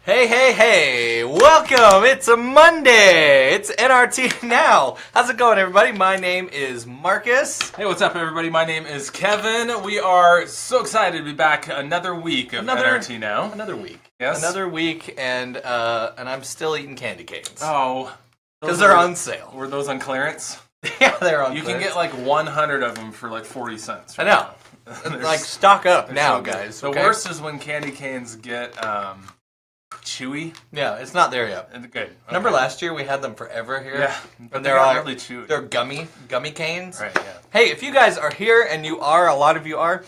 Hey, hey, hey! Welcome! It's a Monday! It's NRT Now! How's it going, everybody? My name is Marcus. Hey, what's up, everybody? My name is Kevin. We are so excited to be back another week of NRT Now. Another week. Yes. Another week, and I'm still eating candy canes. Oh. Because they're on sale. Were those on clearance? Yeah, they're on You clearance. can get like 100 of them for like 40 cents. I know. Like, stock up now, so guys. The okay? worst is when candy canes get chewy. Yeah, it's not there yet. Good. Okay. Remember last year we had them forever here? Yeah. And they're all really chewy. They're gummy canes. Right, yeah. Hey, if you guys are here, and you are, a lot of you are,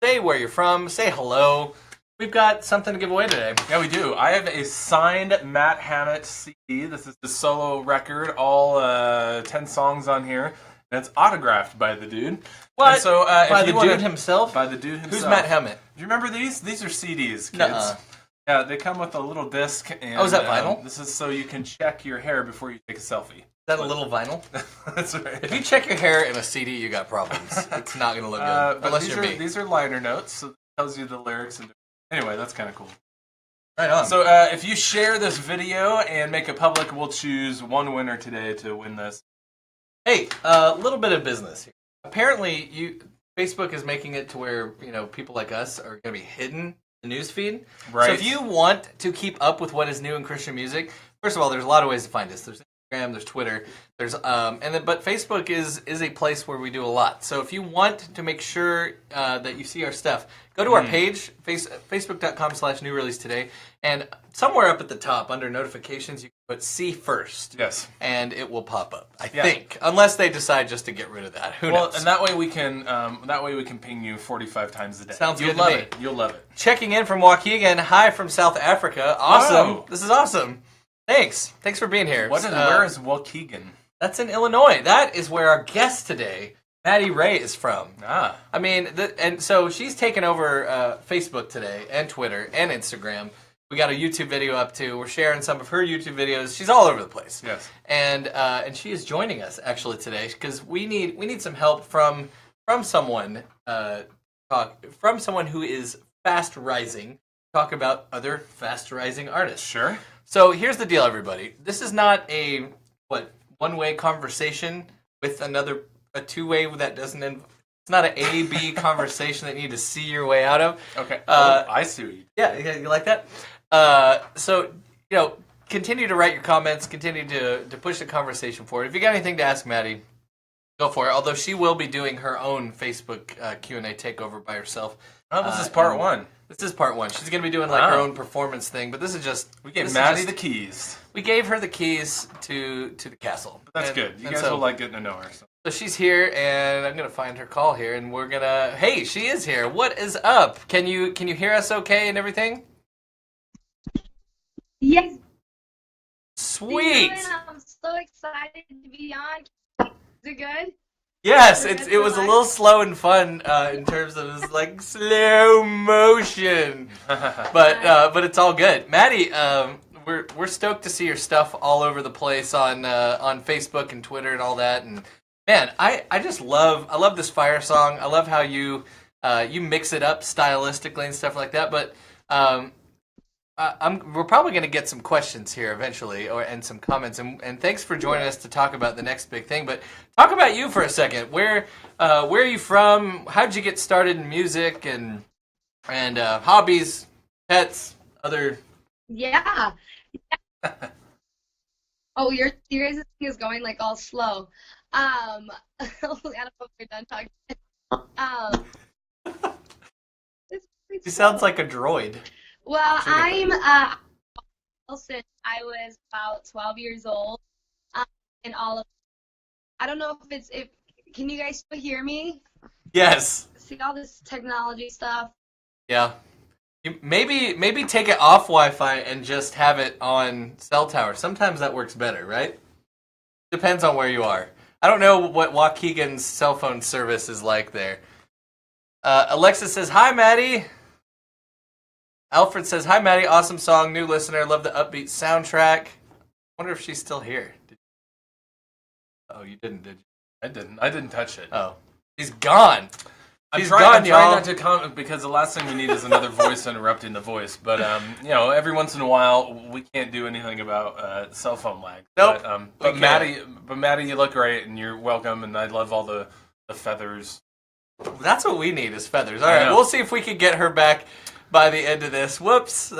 say where you're from, say hello. We've got something to give away today. Yeah, we do. I have a signed Matt Hammett CD. This is the solo record, all 10 songs on here. And it's autographed by the dude. What? And so, by the dude himself? By the dude himself. Who's Matt Hammett? Do you remember these? These are CDs, kids. Nuh-uh. Yeah, they come with a little disc. And, is that vinyl? This is so you can check your hair before you take a selfie. Is that a little vinyl? That's right. If you check your hair in a CD, you got problems. It's not going to look good. But Unless you're me. these are liner notes, so it tells you the lyrics. Anyway, that's kind of cool. Right on. So if you share this video and make it public, we'll choose one winner today to win this. Hey, a little bit of business here. Apparently, Facebook is making it to where people like us are going to be hidden in the newsfeed. Right. So if you want to keep up with what is new in Christian music, first of all, there's a lot of ways to find us. There's Instagram, there's Twitter, there's but Facebook is a place where we do a lot. So if you want to make sure that you see our stuff, go to our page, facebook.com/new release today, and somewhere up at the top under notifications, you can put see first. Yes. And it will pop up. I think, unless they decide just to get rid of that. Who knows? And that way we can ping you 45 times a day. Sounds You'll good love to me. it. You'll love it. Checking in from Waukegan. Hi from South Africa. Awesome. Whoa. This is awesome. Thanks for being here. Where is Waukegan? That's in Illinois. That is where our guest today, Maddie Rey, is from. Ah. I mean, and so she's taken over Facebook today, and Twitter, and Instagram. We got a YouTube video up too. We're sharing some of her YouTube videos. She's all over the place. Yes. And she is joining us actually today because we need some help from someone who is fast rising. Talk about other fast rising artists. Sure. So here's the deal, everybody. This is not a one-way conversation with a two-way that doesn't. It's not an A-B conversation that you need to see your way out of. Okay. I see what you do. Yeah, you like that? So continue to write your comments. Continue to push the conversation forward. If you got anything to ask Maddie, go for it. Although she will be doing her own Facebook Q&A takeover by herself. Oh, this is part one. This is part one. She's going to be doing her own performance thing, but this is just... We gave Maddie the keys. We gave her the keys to the castle. But that's good. You guys will like getting to know her. So she's here, and I'm going to find her call here, and we're going to... Hey, she is here. What is up? Can you hear us okay and everything? Yes. Sweet. I'm so excited to be on. Is it good? Yes, it was a little slow and fun in terms of it's like slow motion, but it's all good. Maddie, we're stoked to see your stuff all over the place on Facebook and Twitter and all that. And man, I just love this Fire song. I love how you mix it up stylistically and stuff like that. But we're probably going to get some questions here eventually, and some comments. And thanks for joining us to talk about the next big thing. But talk about you for a second. Where are you from? How'd you get started in music and hobbies, pets, other? Yeah. Oh, your guys' thing is going like all slow. I don't know if we're done talking. She sounds like a droid. Well, I'm since I was about 12 years old, and I don't know if can you guys still hear me? Yes. See all this technology stuff. Yeah. Maybe take it off Wi-Fi and just have it on cell tower. Sometimes that works better, right? Depends on where you are. I don't know what Waukegan's cell phone service is like there. Alexa says, "Hi, Maddie." Alfred says, "Hi, Maddie. Awesome song. New listener. Love the upbeat soundtrack." Wonder if she's still here. Oh, you didn't, did you? I didn't touch it. Oh. She's gone. I'm She's trying gone, y'all. not to comment because the last thing we need is another voice interrupting the voice. But every once in a while we can't do anything about cell phone lag. Nope. But Maddie, you look great, and you're welcome. And I love all the feathers. That's what we need is feathers. All right, we'll see if we can get her back by the end of this. Whoops,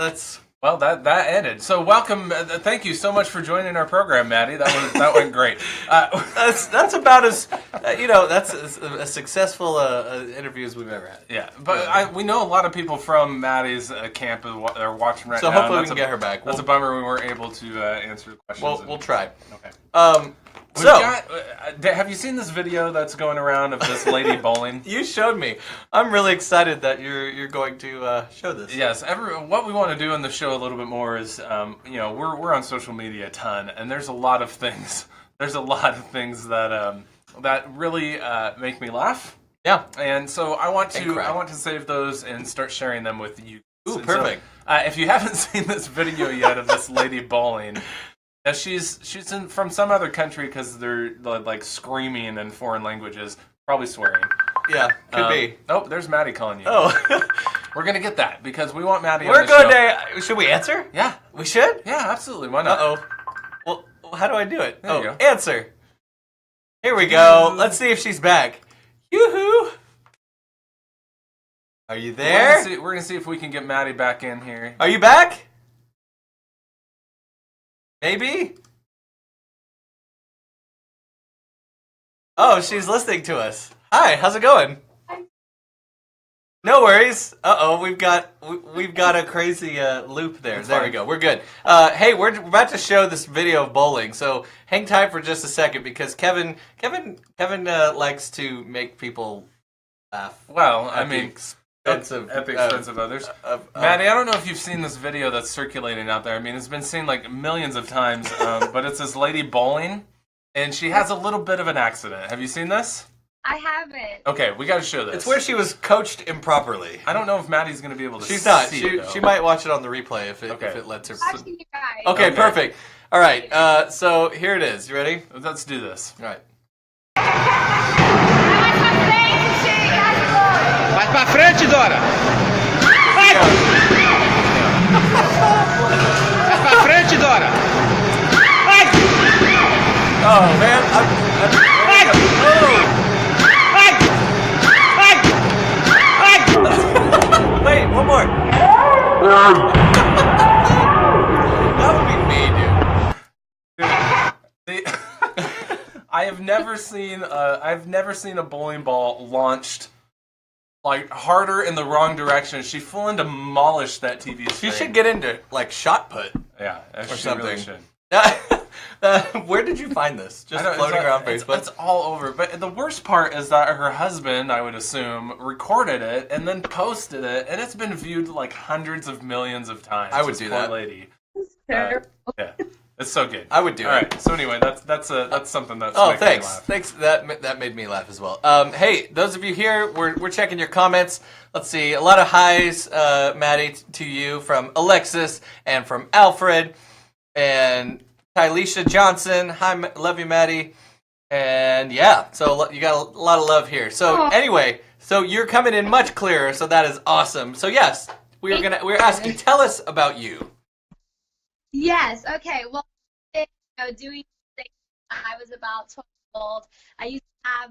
Well, that ended. So welcome. Thank you so much for joining our program, Maddie. That went great. That's about as that's as successful interview as we've ever had. Yeah, but we know a lot of people from Maddie's camp are watching right now. So hopefully we can get her back. That's a bummer we weren't able to answer the questions. We'll try. Okay. Have you seen this video that's going around of this lady bowling? You showed me. I'm really excited that you're going to show this. Yes. What we want to do in the show a little bit more is, we're on social media a ton, and there's a lot of things. There's a lot of things that really make me laugh. Yeah. And so I want to save those and start sharing them with you. Ooh, perfect. So, if you haven't seen this video yet of this lady bowling. Now she's from some other country because they're like screaming in foreign languages, probably swearing. Yeah, could be. Oh, there's Maddie calling you. Oh, we're gonna get that because we want Maddie. We're on the good. show. Should we answer? Yeah, we should. Yeah, absolutely. Why not? Well, how do I do it? There you go. Answer. Here we go. Let's see if she's back. Yoo-hoo! Are you there? We're gonna see if we can get Maddie back in here. Are you back? Maybe? Oh, she's listening to us. Hi, how's it going? No worries. We've got a crazy loop there. There we go. We're good. Hey, we're about to show this video of bowling, so hang tight for just a second because Kevin likes to make people laugh. Well, I mean, at the expense of others. Maddie, I don't know if you've seen this video that's circulating out there. I mean, it's been seen like millions of times, but it's this lady bowling, and she has a little bit of an accident. Have you seen this? I haven't. Okay, we got to show this. It's where she was coached improperly. I don't know if Maddie's going to be able to see it. She's not. She She might watch it on the replay if it lets her. Watching you guys. Okay, perfect. All right, so here it is. You ready? Let's do this. All right. Mais pra frente, Dora! Ai! Mais pra frente, Dora! Ai! Oh man! Ai! Ai! Ai! Wait, one more. That would be me, dude. I've never seen a bowling ball launched like harder in the wrong direction. She fully demolished that TV screen. She should get into like shot put. Yeah, or she something. Really should. Where did you find this? Just floating around Facebook? It's all over. But the worst part is that her husband, I would assume, recorded it and then posted it, and it's been viewed like hundreds of millions of times. I would do that. Lady. Yeah, it's so good. I would do it. All right. So anyway, that's something that's. Oh, making thanks. me laugh. Thanks. That made me laugh as well. Hey, those of you here, we're checking your comments. Let's see. A lot of highs, Maddie, to you from Alexis and from Alfred and Tylisha Johnson. Hi, love you, Maddie. And yeah, so you got a lot of love here. So anyway, so you're coming in much clearer. So that is awesome. So yes, we're asking. Tell us about you. Yes. Okay. Well, doing music, I was about 12 years old. I used to have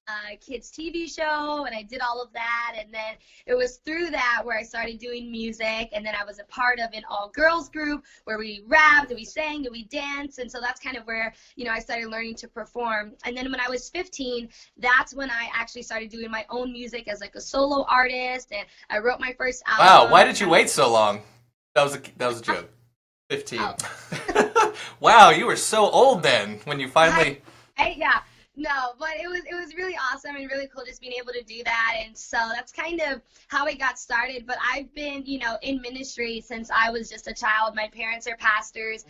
a kids TV show, and I did all of that. And then it was through that where I started doing music. And then I was a part of an all-girls group where we rapped, and we sang, and we danced. And so that's kind of where, I started learning to perform. And then when I was 15, that's when I actually started doing my own music as like a solo artist. And I wrote my first album. Wow. Why did you wait so long? That was a joke. 15. Oh. Wow, you were so old then when you finally. Yeah. No, but it was really awesome and really cool just being able to do that. And so that's kind of how it got started. But I've been, in ministry since I was just a child. My parents are pastors.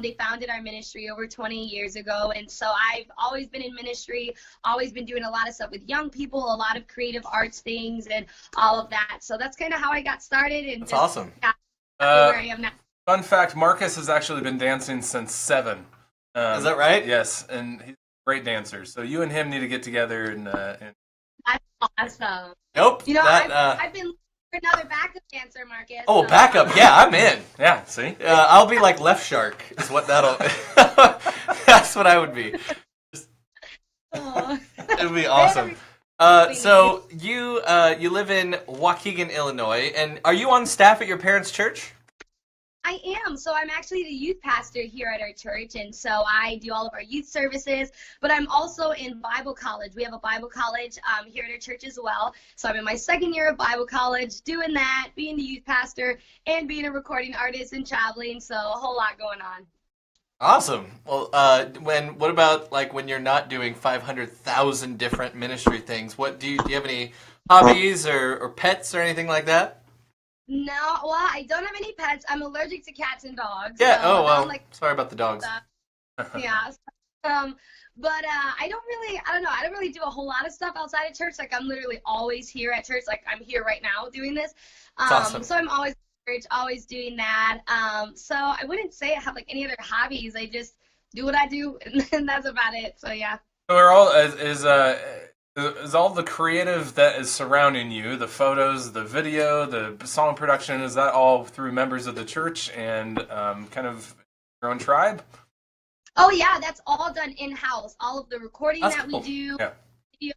They founded our ministry over 20 years ago. And so I've always been in ministry, always been doing a lot of stuff with young people, a lot of creative arts things and all of that. So that's kind of how I got started. And that's awesome. Yeah, where I am now. Fun fact, Marcus has actually been dancing since 7. Is that right? Yes, and he's a great dancer. So you and him need to get together and That's awesome. Nope. You know, I've been looking for another backup dancer, Marcus. Oh, backup. Yeah, I'm in. Yeah, see? I'll be like Left Shark is what that'll... That's what I would be. It would be awesome. So you live in Waukegan, Illinois, and are you on staff at your parents' church? I am. So I'm actually the youth pastor here at our church, and so I do all of our youth services, but I'm also in Bible college. We have a Bible college here at our church as well. So I'm in my second year of Bible college, doing that, being the youth pastor, and being a recording artist and traveling, so a whole lot going on. Awesome. Well, what about like when you're not doing 500,000 different ministry things? What do you have any hobbies or pets or anything like that? No, well, I don't have any pets. I'm allergic to cats and dogs. Yeah. So sorry about the dogs. Yeah. But I don't really do a whole lot of stuff outside of church. Like I'm literally always here at church. Like I'm here right now doing this. Awesome. So I'm always at church, always doing that. So I wouldn't say I have like any other hobbies. I just do what I do, and that's about it. So yeah. So we're all is all the creative that is surrounding you, the photos, the video, the song production, is that all through members of the church and kind of your own tribe? Oh yeah, that's all done in-house. All of the recording that's that cool. we do, yeah. video,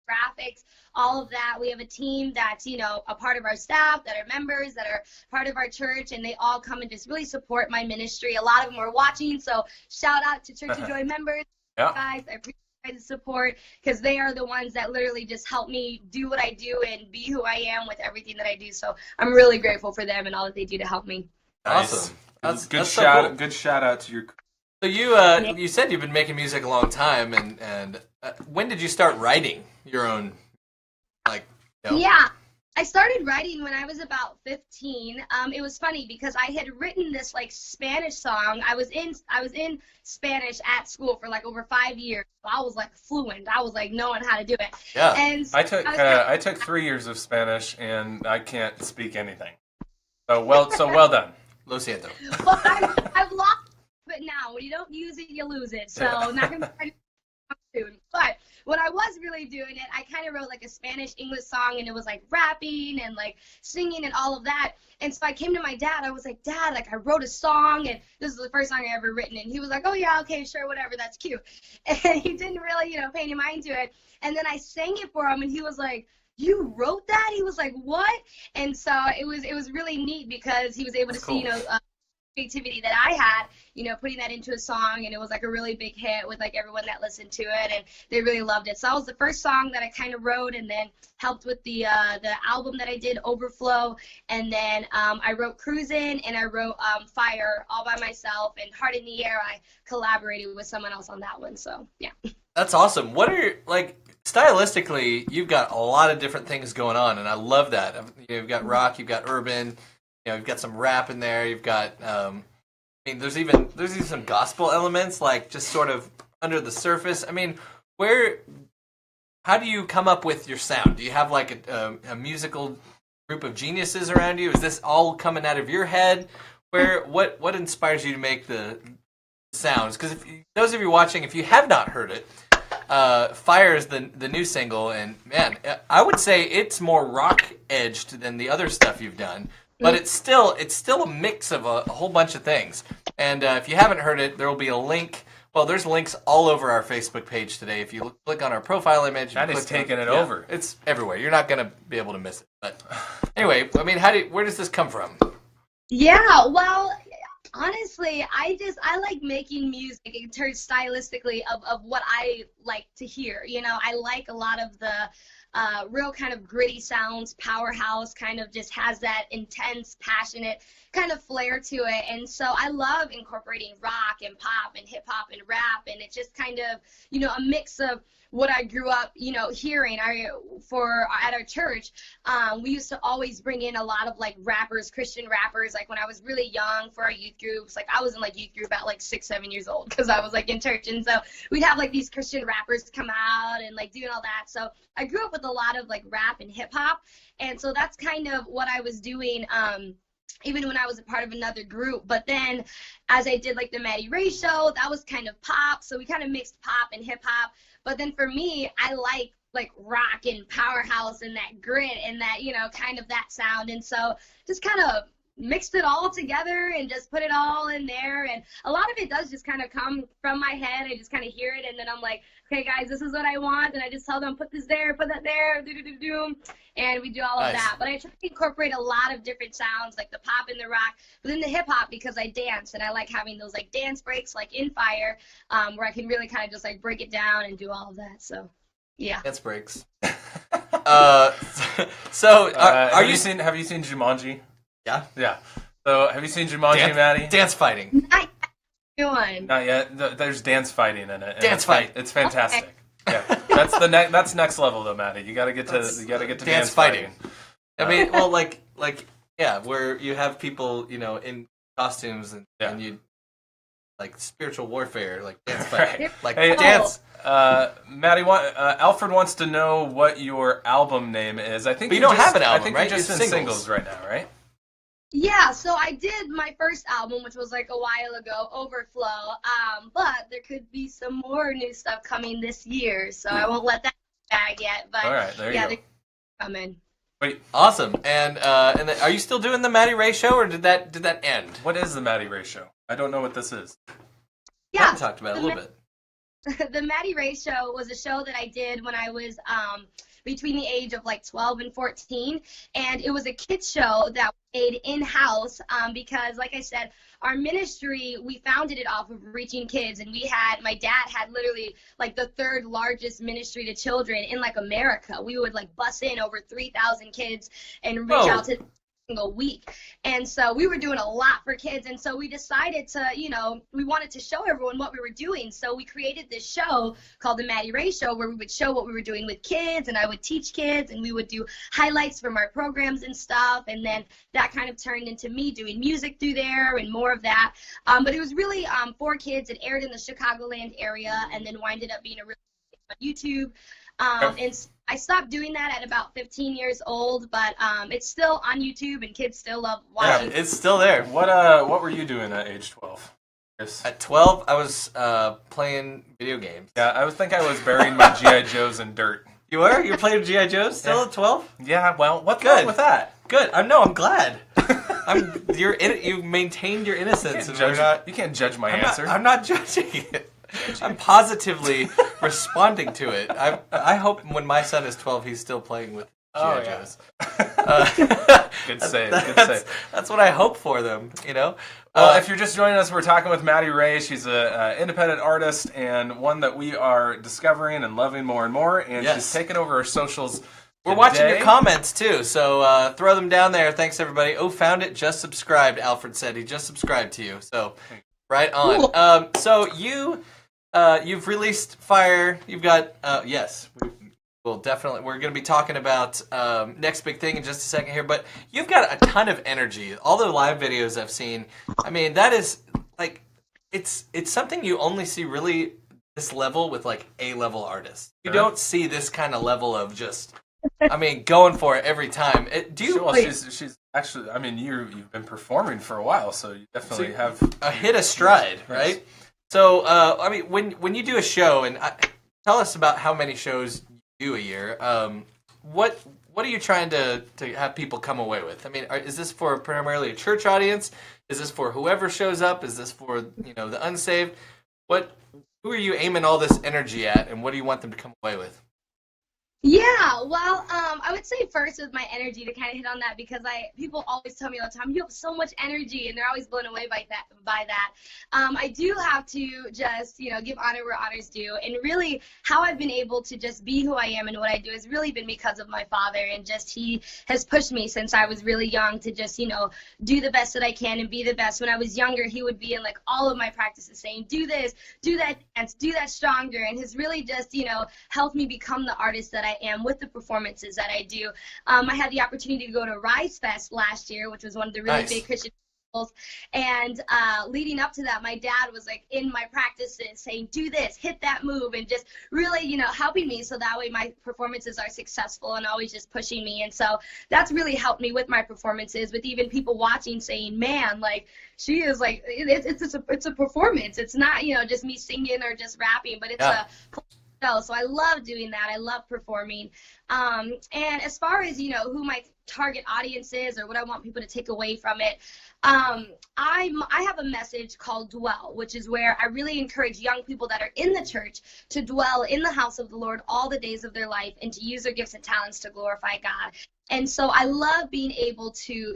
graphics, all of that. We have a team that's, a part of our staff, that are members, that are part of our church, and they all come and just really support my ministry. A lot of them are watching, so shout out to Church of Joy members. Yeah. Guys, I appreciate the support because they are the ones that literally just help me do what I do and be who I am with everything that I do. So I'm really grateful for them and all that they do to help me. Awesome. That's good. So cool. Good shout out to your. So you said you've been making music a long time, and when did you start writing your own, Yeah, I started writing when I was about 15. It was funny because I had written this Spanish song. I was in Spanish at school for over 5 years. So I was fluent. I was knowing how to do it. Yeah. And I took 3 years of Spanish and I can't speak anything. So well done. Lo siento. Well, I've lost it now. When you don't use it, you lose it. So not gonna try to soon. But when I was really doing it, I kind of wrote a Spanish-English song, and it was rapping and singing and all of that. And so I came to my dad. I was like, Dad, I wrote a song, and this is the first song I ever written. And he was like, oh yeah, okay, sure, whatever, that's cute. And he didn't really, pay any mind to it. And then I sang it for him, and he was like, you wrote that? He was like, what? And so it was really neat because he was able to see, creativity that I had, putting that into a song, and it was a really big hit with everyone that listened to it, and they really loved it. So that was the first song that I kind of wrote, and then helped with the album that I did, Overflow, and then I wrote Cruisin', and I wrote Fire all by myself, and Heart in the Air I collaborated with someone else on that one. So yeah. That's awesome. What are stylistically? You've got a lot of different things going on, and I love that. You've got rock, you've got urban. You've got some rap in there. You've got, there's even some gospel elements, just sort of under the surface. How do you come up with your sound? Do you have a musical group of geniuses around you? Is this all coming out of your head? What inspires you to make the sounds? Because those of you watching, if you have not heard it, Fire is the new single, and man, I would say it's more rock edged than the other stuff you've done. But it's still a mix of a whole bunch of things. And if you haven't heard it, there will be a link. Well, there's links all over our Facebook page today. If you click on our profile image, that is taking it over. It's everywhere. You're not going to be able to miss it. But anyway, where does this come from? Yeah, well, honestly, I like making music in terms stylistically of what I like to hear. I like a lot of the real kind of gritty sounds. Powerhouse kind of just has that intense, passionate kind of flair to it. And so I love incorporating rock and pop and hip hop and rap. And it's just kind of, a mix of what I grew up, hearing. At our church, we used to always bring in a lot of rappers, Christian rappers. When I was really young for our youth groups, I was in youth group at 6-7 years old because I was in church, and so we'd have these Christian rappers come out and doing all that. So I grew up with a lot of rap and hip hop, and so that's kind of what I was doing. Even when I was a part of another group. But then as I did the Maddie Rey show, that was kind of pop. So we kind of mixed pop and hip hop. But then for me, I like like rock and powerhouse and that grit and that, kind of that sound. And so just kind of mixed it all together and just put it all in there. And a lot of it does just kind of come from my head. I just kind of hear it, and then I'm like, okay, guys, this is what I want. And I just tell them, put this there, put that there, do-do-do-do. And we do all of that. But I try to incorporate a lot of different sounds, like the pop and the rock, but then the hip-hop, because I dance, and I like having those, like, dance breaks, like in Fire, where I can really kind of just, like, break it down and do all of that. So, yeah. Dance breaks. Have you seen Jumanji? Yeah. Yeah. So, have you seen Jumanji, Maddie? Dance fighting. Not yet. There's dance fighting in it. Dance fight. It's fantastic. Okay. Yeah. That's next level though, Maddie. You got to get to dance fighting. I mean, well, like where you have people, in costumes and you like spiritual warfare, like dance fighting, like dance. Maddie, Alfred wants to know what your album name is. I think but you don't have an album, I think right? you're just in singles right now, right? Yeah, so I did my first album, which was like a while ago, Overflow, but there could be some more new stuff coming this year, so I won't let that bag yet. But all right, there you go. They're coming. Wait, awesome. And then, are you still doing the Maddie Rey show, or did that end? What is the Maddie Rey show? I don't know what this is. Yeah, I talked about it a little bit. The Maddie Rey show was a show that I did when I was between the age of like 12 and 14, and it was a kids show that we made in-house because, like I said, our ministry, we founded it off of reaching kids, and my dad had literally like the third largest ministry to children in like America. We would like bus in over 3,000 kids and reach out to single week. And so we were doing a lot for kids, and so we decided to, we wanted to show everyone what we were doing. So we created this show called the Maddie Rey Show, where we would show what we were doing with kids, and I would teach kids, and we would do highlights from our programs and stuff. And then that kind of turned into me doing music through there and more of that. But it was really for kids. It aired in the Chicagoland area, and then winded up being a really on YouTube. And I stopped doing that at about 15 years old, but it's still on YouTube, and kids still love watching. Yeah, it's still there. What were you doing at age 12? Yes. At 12, I was playing video games. Yeah, I think I was burying my G.I. Joes in dirt. You were? You were playing G.I. Joes still at 12? Yeah, well, what's wrong with that? Good. I'm glad. You maintained your innocence. You can't judge my answer. I'm not judging it. I'm positively responding to it. I hope when my son is 12, he's still playing with G.I. Joes. Good save. That's what I hope for them, Well, if you're just joining us, we're talking with Maddie Rey. She's an independent artist, and one that we are discovering and loving more and more, and she's taken over our socials. We're watching your comments, too, so throw them down there. Thanks, everybody. Oh, found it, just subscribed, Alfred said. He just subscribed to you, so right on. Cool. So you've released Fire. You've got, yes, we're going to be talking about next big thing in just a second here, but you've got a ton of energy. All the live videos I've seen, I mean, that is, like, it's something you only see really this level with, like, A-level artists. You don't see this kind of level of just, I mean, going for it every time. She's actually, I mean, you've been performing for a while, so you definitely have hit a stride, right? Yes. So, I mean, when you do a show, and tell us about how many shows you do a year. What are you trying to have people come away with? I mean, is this for primarily a church audience? Is this for whoever shows up? Is this for the unsaved? Who are you aiming all this energy at, and what do you want them to come away with? Yeah, well, I would say first with my energy to kind of hit on that, because people always tell me all the time, you have so much energy, and they're always blown away by that. I do have to just, give honor where honor's due, and really how I've been able to just be who I am and what I do has really been because of my father, and just he has pushed me since I was really young to just, do the best that I can and be the best. When I was younger, he would be in like all of my practices saying, do this, do that dance, do that stronger, and has really just, helped me become the artist that I am with the performances that I do. I had the opportunity to go to Rise Fest last year, which was one of the really big Christian festivals. And leading up to that, my dad was like in my practices saying, do this, hit that move, and just really, helping me so that way my performances are successful, and always just pushing me. And so that's really helped me with my performances, with even people watching saying, man, like, she is like, it's a performance. It's not, just me singing or just rapping, but it's a show. So I love doing that. I love performing. And as far as, who my target audience is or what I want people to take away from it, I have a message called Dwell, which is where I really encourage young people that are in the church to dwell in the house of the Lord all the days of their life and to use their gifts and talents to glorify God. And so I love being able to,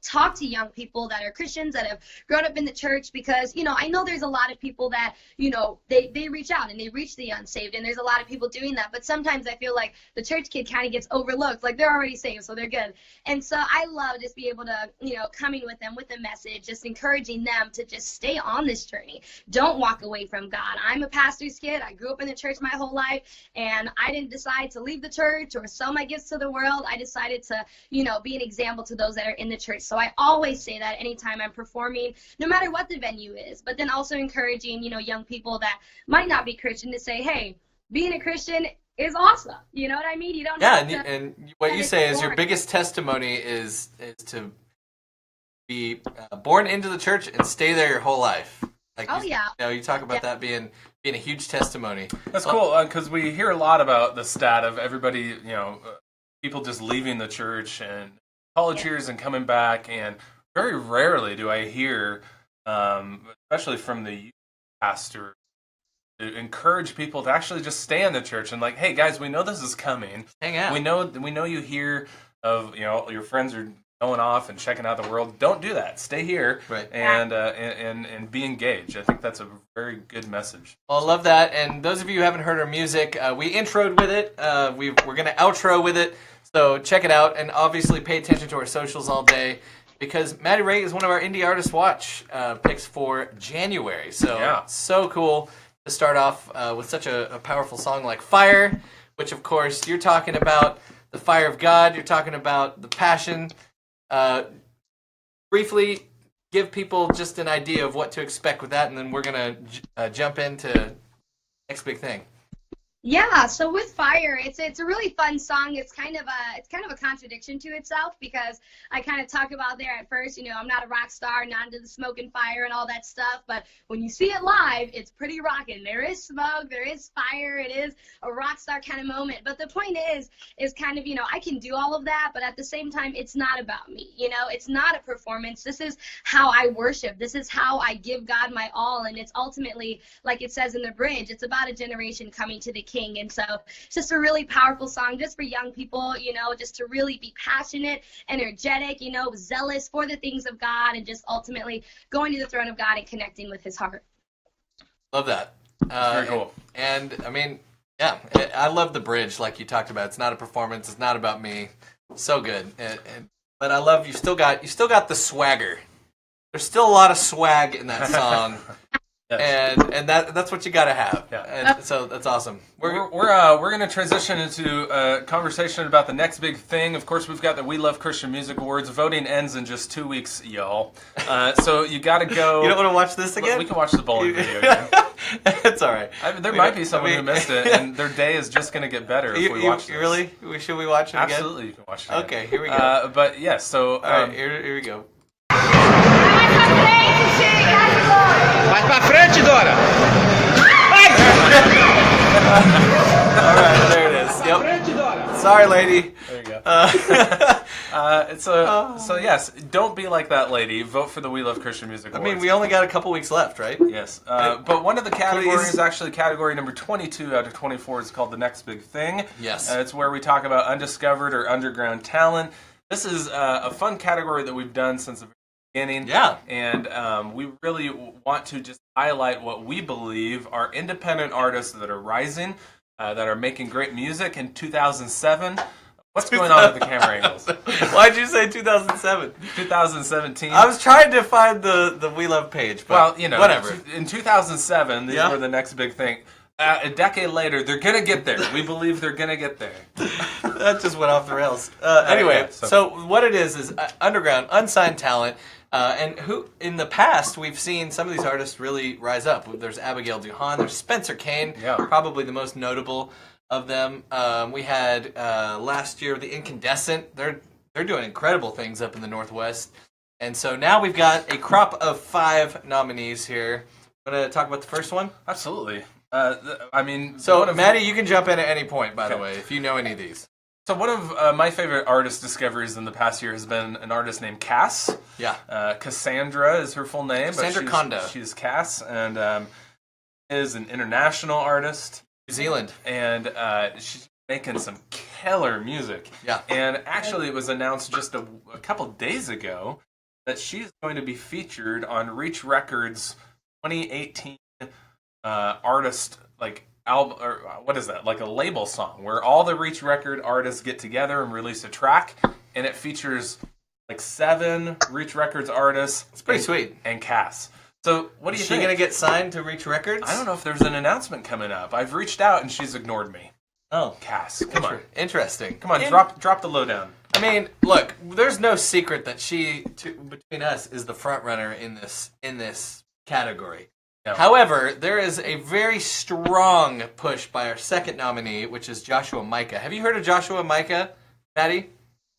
talk to young people that are Christians that have grown up in the church because, I know there's a lot of people that, they reach out and they reach the unsaved, and there's a lot of people doing that. But sometimes I feel like the church kid kind of gets overlooked, like they're already saved, so they're good. And so I love just be able to, coming with them with a message, just encouraging them to just stay on this journey. Don't walk away from God. I'm a pastor's kid. I grew up in the church my whole life, and I didn't decide to leave the church or sell my gifts to the world. I decided to, be an example to those that are in the church. So I always say that anytime I'm performing, no matter what the venue is, but then also encouraging, young people that might not be Christian to say, hey, being a Christian is awesome. You know what I mean? You don't have to, and what you say is your biggest testimony is to be born into the church and stay there your whole life. Like you talk about that being a huge testimony. That's cool because we hear a lot about the stat of everybody, people just leaving the church and college years and coming back, and very rarely do I hear, especially from the youth pastor, to encourage people to actually just stay in the church and like, hey guys, we know this is coming. Hang out. We know you hear of your friends are going off and checking out the world. Don't do that. Stay here, right? And be engaged. I think that's a very good message. Well, I love that. And those of you who haven't heard our music, we introed with it. We're going to outro with it. So check it out, and obviously pay attention to our socials all day because Maddie Rey is one of our Indie Artist Watch picks for January. So so cool to start off with such a powerful song like Fire, which of course you're talking about the fire of God. You're talking about the passion. Briefly give people just an idea of what to expect with that, and then we're going to jump into next big thing. Yeah, so with Fire, it's a really fun song. It's kind of a contradiction to itself because I kind of talk about there at first, I'm not a rock star, not into the smoke and fire and all that stuff, but when you see it live, it's pretty rocking. There is smoke, there is fire, it is a rock star kind of moment. But the point is kind of, I can do all of that, but at the same time, it's not about me, it's not a performance. This is how I worship. This is how I give God my all, and it's ultimately, like it says in the bridge, it's about a generation coming to the King. And so it's just a really powerful song just for young people, just to really be passionate, energetic, zealous for the things of God, and just ultimately going to the throne of God and connecting with his heart. Love that. Very cool. And I mean, I love the bridge like you talked about. It's not a performance. It's not about me. So good. But I love you still got the swagger. There's still a lot of swag in that song. Yes. And that's what you got to have. Yeah. And so that's awesome. We're going to transition into a conversation about the next big thing. Of course, we've got the We Love Christian Music Awards. Voting ends in just 2 weeks, y'all. So you got to go. You don't want to watch this again? We can watch the bowling video again. It's all right. There might be someone who missed it, and their day is just going to get better if we watch this. Really? Should we watch it again? Absolutely, you can watch it again. Okay, here we go. But yes, so all right, here we go. Mais pra frente, Dora! All right, there it is. Yep. Sorry, lady. There you go. So yes, don't be like that lady. Vote for the We Love Christian Music Awards. I mean, we only got a couple weeks left, right? Yes. But one of the categories, actually category number 22 out of 24, is called the Next Big Thing. Yes. It's where we talk about undiscovered or underground talent. This is a fun category that we've done since the beginning. Yeah. And we really want to just highlight what we believe are independent artists that are rising, that are making great music in 2007. What's going on with the camera angles? Why'd you say 2007? 2017. I was trying to find the We Love page, but whatever. In 2007, these were the next big thing. A decade later, they're going to get there. We believe they're going to get there. That just went off the rails. Anyway, so what it is underground, unsigned talent. And who in the past we've seen some of these artists really rise up. There's Abigail Duhan, there's Spencer Kane, probably the most notable of them. We had last year the Incandescent. They're doing incredible things up in the Northwest. And so now we've got a crop of 5 nominees here. Want to talk about the first one? Absolutely. Maddie, you can jump in at any point, by the way, if you know any of these. So one of my favorite artist discoveries in the past year has been an artist named Cass. Yeah. Cassandra is her full name. Cassandra Conda. She's Cass, and is an international artist. New Zealand. And she's making some killer music. Yeah. And actually, it was announced just a couple days ago that she's going to be featured on Reach Records' 2018 artist, album, or what is that? Like a label song where all the Reach Record artists get together and release a track, and it features 7 Reach Records artists. It's pretty sweet. And Cass. So what do you think? Is she going to get signed to Reach Records? I don't know if there's an announcement coming up. I've reached out and she's ignored me. Oh, Cass, come on. Interesting. Come on, drop the lowdown. I mean, look, there's no secret that between us, is the front runner in this category. No. However, there is a very strong push by our second nominee, which is Joshua Micah. Have you heard of Joshua Micah, Maddie?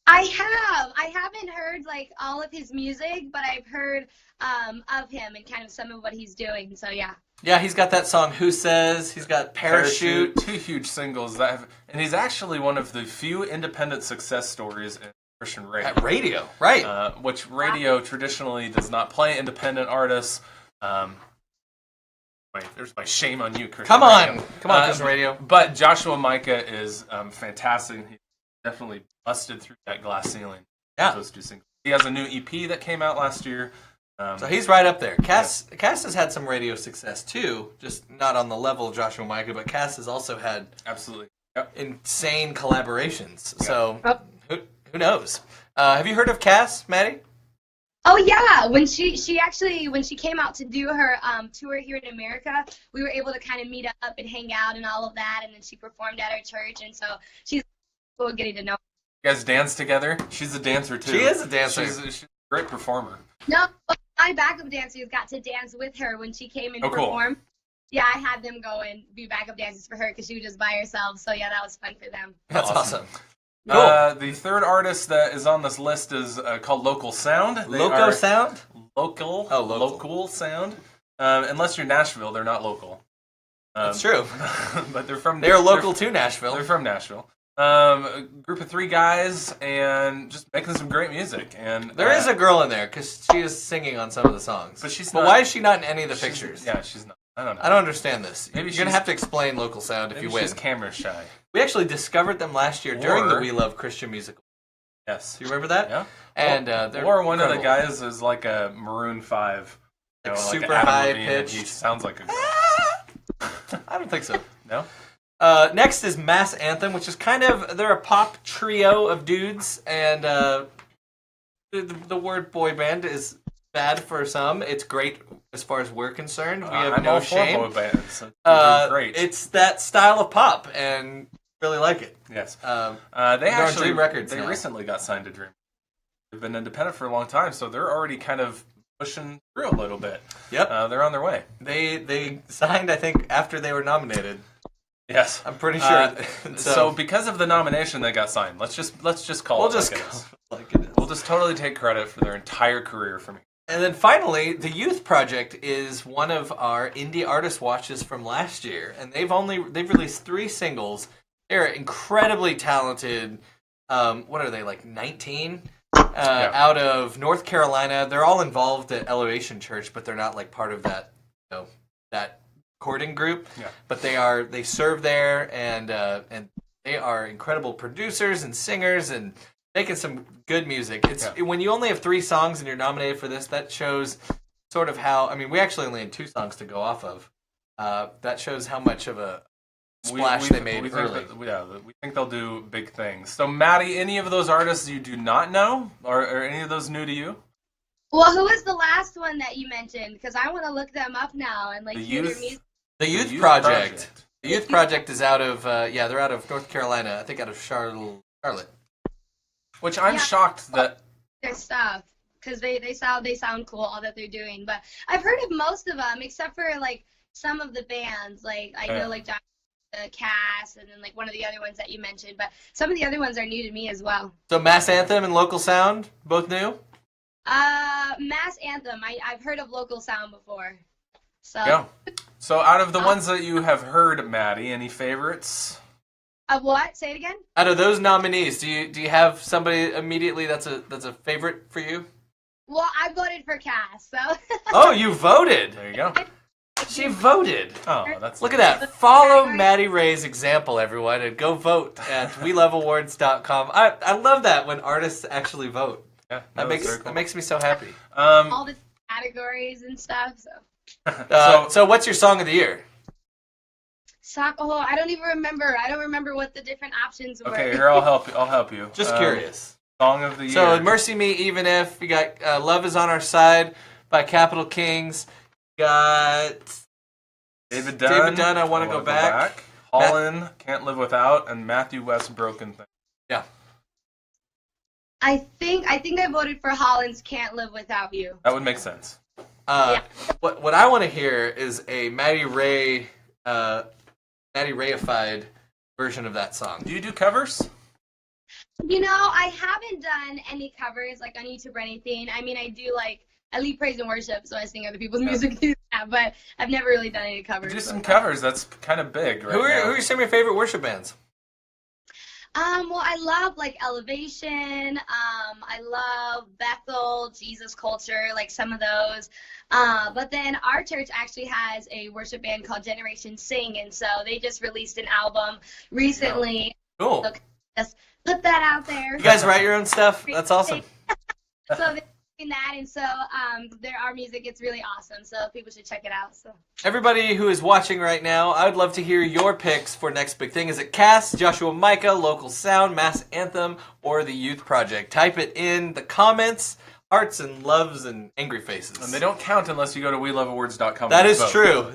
I have. I haven't heard all of his music, but I've heard of him and kind of some of what he's doing. So yeah. Yeah, he's got that song "Who Says." He's got "Parachute." 2 huge singles and he's actually one of the few independent success stories in Christian radio. At radio, right? Which radio traditionally does not play independent artists. There's my shame on you, Christian. Come on, Christian radio. But Joshua Micah is fantastic. He definitely busted through that glass ceiling. Yeah, those 2 singles. He has a new EP that came out last year. So he's right up there. Cass has had some radio success too, just not on the level of Joshua Micah, but Cass has also had absolutely insane collaborations. Yep. So who knows? Have you heard of Cass, Maddie? Oh yeah, when she came out to do her tour here in America, we were able to kind of meet up and hang out and all of that, and then she performed at our church, and so she's cool getting to know her. You guys dance together? She's a dancer too. She is a dancer. She's a great performer. No, my backup dancers got to dance with her when she came in to perform. Cool. Yeah, I had them go and be backup dancers for her because she was just by herself. So yeah, that was fun for them. That's awesome. Cool. The third artist that is on this list is called Local Sound. Sound? Local. Oh, Local Sound. Unless you're Nashville, they're not local. That's true. But they're local to Nashville. They're from Nashville. A group of 3 guys and just making some great music. And there is a girl in there because she is singing on some of the songs. But why is she not in any of the pictures? Yeah, she's not. I don't know. I don't understand this. Maybe you're going to have to explain Local Sound if you win. She's camera shy. We actually discovered them last year during the We Love Christian musical. Yes. Do you remember that? Yeah. And or one of the guys is like a Maroon 5. Super high pitched. He sounds like a girl. I don't think so. No? Next is Mass Anthem, which is they're a pop trio of dudes, and the word boy band is bad for some. It's great as far as we're concerned. We have no shame. Boy bands. Great. It's that style of pop, and really like it. Yes. They actually Dream Records. They recently got signed to Dream. They've been independent for a long time, so they're already kind of pushing through a little bit. Yep. They're on their way. They signed, I think, after they were nominated. Yes, I'm pretty sure. So because of the nomination, they got signed. Let's just call it like it is. We'll just totally take credit for their entire career from here. And then finally, the Youth Project is one of our indie artist watches from last year, and they've released 3 singles. They're incredibly talented. What are they, 19? Out of North Carolina. They're all involved at Elevation Church, but they're not part of that that recording group. Yeah. But they serve there, and they are incredible producers and singers and making some good music. When you only have 3 songs and you're nominated for this, that shows sort of how. I mean, we actually only had 2 songs to go off of. That shows how much of a splash they made early. We think they'll do big things. So, Maddie, any of those artists you do not know, or any of those new to you? Well, who was the last one that you mentioned? Because I want to look them up now and hear their music. The Youth Project. The Youth Project is out of they're out of North Carolina. I think out of Charlotte. Which I'm shocked that their stuff, because they sound cool, all that they're doing. But I've heard of most of them except for some of the bands. I know John Cass and then one of the other ones that you mentioned. But some of the other ones are new to me as well. So Mass Anthem and Local Sound, both new? Mass Anthem. I've heard of Local Sound before. So So out of the ones that you have heard, Maddie, any favorites? Of what? Say it again. Out of those nominees, do you have somebody immediately that's a favorite for you? Well, I voted for Cass, so. Oh, you voted. There you go. She voted. Oh, that's Look at that. Follow Maddie Rey's example, everyone, and go vote at WeLoveAwards.com. I love that when artists actually vote. Yeah, that makes me so happy. All the categories and stuff. So what's your song of the year? I don't even remember. I don't remember what the different options were. Okay, here I'll help you. Just curious. Song of the year. So Mercy Me, Even If. You got Love Is on Our Side by Capital Kings. You got David Dunn, I Want to Go Back. Holland, Can't Live Without, and Matthew West, Broken Thing. Yeah. I think I voted for Holland's Can't Live Without You. That would make sense. What I want to hear is a Maddie Reyified version of that song. Do you do covers? I haven't done any covers like on YouTube or anything. I mean, I lead praise and worship, so I sing other people's music too. But I've never really done any covers. Do some covers. That's kind of big right now. Who are some of your favorite worship bands? Well, I love like Elevation. I love Bethel, Jesus Culture, like some of those. But then our church actually has a worship band called Generation Sing, and so they just released an album recently. Cool. So just put that out there. You guys write your own stuff? That's awesome. So they're doing that, and so our music, it's really awesome. So people should check it out. So everybody who is watching right now, I would love to hear your picks for Next Big Thing. Is it Cass, Joshua Micah, Local Sound, Mass Anthem, or the Youth Project? Type it in the comments. Hearts and loves and angry faces. And they don't count unless you go to WeLoveAwards.com. That is true.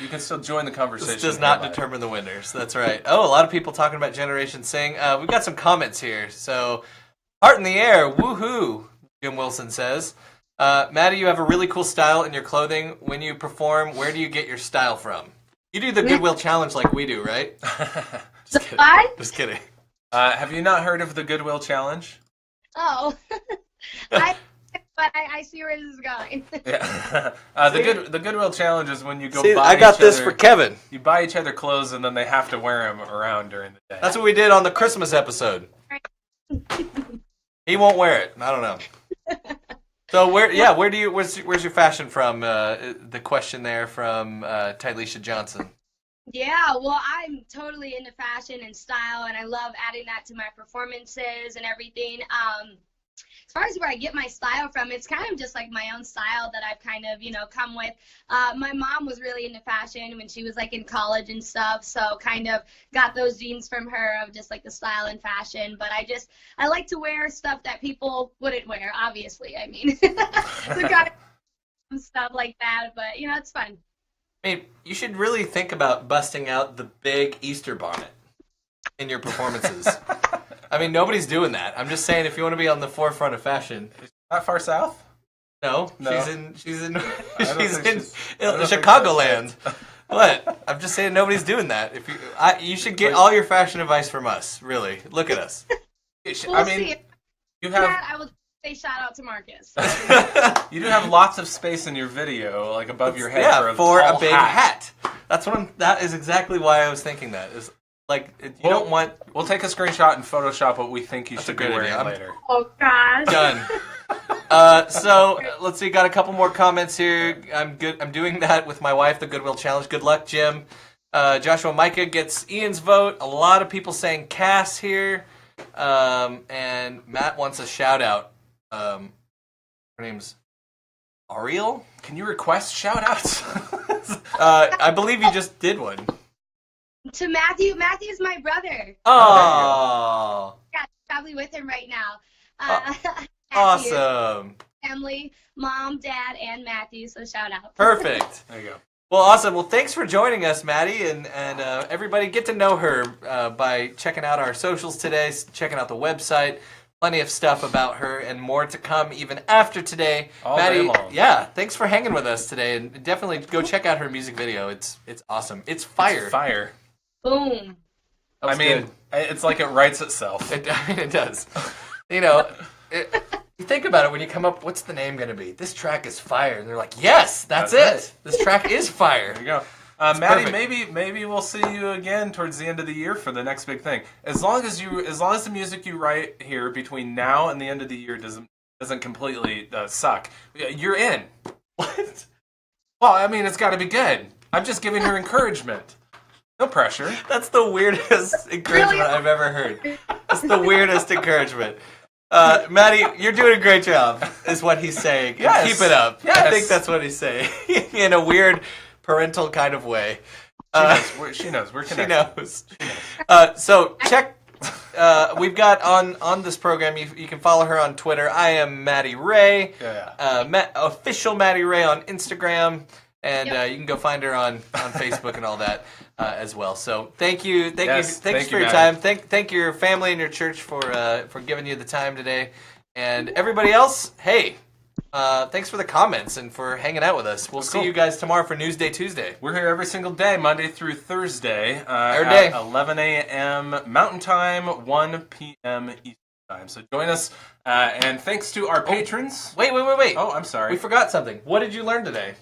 You can still join the conversation. This does not determine the winners. That's right. Oh, a lot of people talking about Generation Sing. We've got some comments here. So, Heart in the Air, woohoo, Jim Wilson says. Maddie, you have a really cool style in your clothing. When you perform, where do you get your style from? You do the Goodwill Challenge like we do, right? Just kidding. Just kidding. Have you not heard of the Goodwill Challenge? Oh, I see where this is going. Yeah. The Goodwill Challenge is when you go buy I got this for Kevin. You buy each other clothes and then they have to wear them around during the day. That's what we did on the Christmas episode. He won't wear it. I don't know. So where's your fashion from? The question there from Tylisha Johnson. Yeah, well, I'm totally into fashion and style, and I love adding that to my performances and everything. As far as where I get my style from, it's kind of just like my own style that I've kind of, come with. My mom was really into fashion when she was like in college and stuff, so kind of got those genes from her of just like the style and fashion. But I like to wear stuff that people wouldn't wear, obviously. I mean, so got stuff like that, but it's fun. I mean, you should really think about busting out the big Easter bonnet in your performances. I mean, nobody's doing that. I'm just saying, if you want to be on the forefront of fashion. Not far south? No. She's in Chicagoland. What? I'm just saying, nobody's doing that. You should get all your fashion advice from us. Really, look at us. See. You have. I will say shout out to Marcus. You do have lots of space in your video, like above your head. Yeah, for a big hat. That is exactly why I was thinking that. Is like you don't want. We'll take a screenshot and Photoshop what we think you should be wearing later. Oh gosh. Done. So let's see. Got a couple more comments here. I'm good. I'm doing that with my wife. The Goodwill Challenge. Good luck, Jim. Joshua Micah gets Ian's vote. A lot of people saying Cass here. And Matt wants a shout out. Her name's Ariel. Can you request shout outs? I believe you just did one. To Matthew. Matthew's my brother. Oh. Yeah, probably with him right now. Awesome. Family, mom, dad, and Matthew, so shout out. Perfect. There you go. Well, awesome. Well, thanks for joining us, Maddie, and everybody get to know her by checking out our socials today, checking out the website. Plenty of stuff about her and more to come even after today. All Maddie, day long. Yeah, thanks for hanging with us today, and definitely go check out her music video. It's awesome. It's fire. It's fire. Boom. I mean, it's like it writes itself. It does. You think about it when you come up, what's the name going to be? This track is fire. And they're like, yes, that's it. This track is fire. There you go. Maddie, maybe we'll see you again towards the end of the year for the next big thing. As long as the music you write here between now and the end of the year doesn't completely suck, you're in. What? Well, I mean, it's got to be good. I'm just giving her encouragement. No pressure. That's the weirdest encouragement I've ever heard. That's the weirdest encouragement. Maddie, you're doing a great job, is what he's saying. Yes. Keep it up. Yes. I think that's what he's saying. In a weird parental kind of way. She knows. We're connected. She knows. So check. We've got on this program. You can follow her on Twitter. I am Maddie Rey. Official Maddie Rey on Instagram, and you can go find her on Facebook and all that as well. So thank you for your time. Thank your family and your church for giving you the time today, and everybody else. Hey. Thanks for the comments and for hanging out with us. We'll see you guys tomorrow for Newsday Tuesday. We're here every single day, Monday through Thursday, every day. At 11 a.m. Mountain Time, 1 p.m. Eastern Time. So join us, and thanks to our patrons. Wait. Oh, I'm sorry. We forgot something. What did you learn today?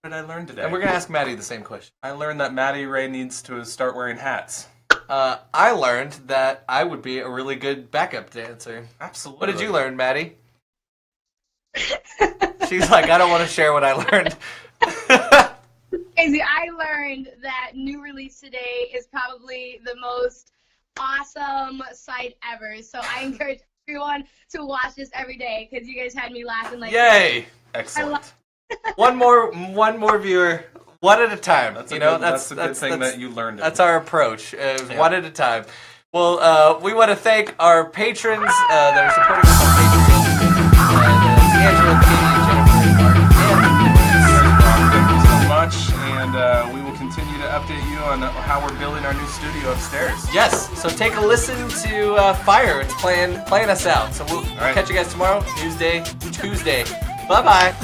What did I learn today? And we're going to ask Maddie the same question. I learned that Maddie Rey needs to start wearing hats. I learned that I would be a really good backup dancer. Absolutely. What did you learn, Maddie? She's like, I don't want to share what I learned. Crazy. I learned that new release today is probably the most awesome sight ever. So I encourage everyone to watch this every day because you guys had me laughing like. Yay! Excellent. one more viewer, one at a time. That's a good thing that you learned. That's our approach. One at a time. Well, we want to thank our patrons that are supporting us on Patreon. Angela, Katie, Jennifer, thank you so much, and we will continue to update you on how we're building our new studio upstairs. Yes, so take a listen to Fire. It's playing us out. So we'll catch you guys tomorrow, Newsday Tuesday. Bye-bye.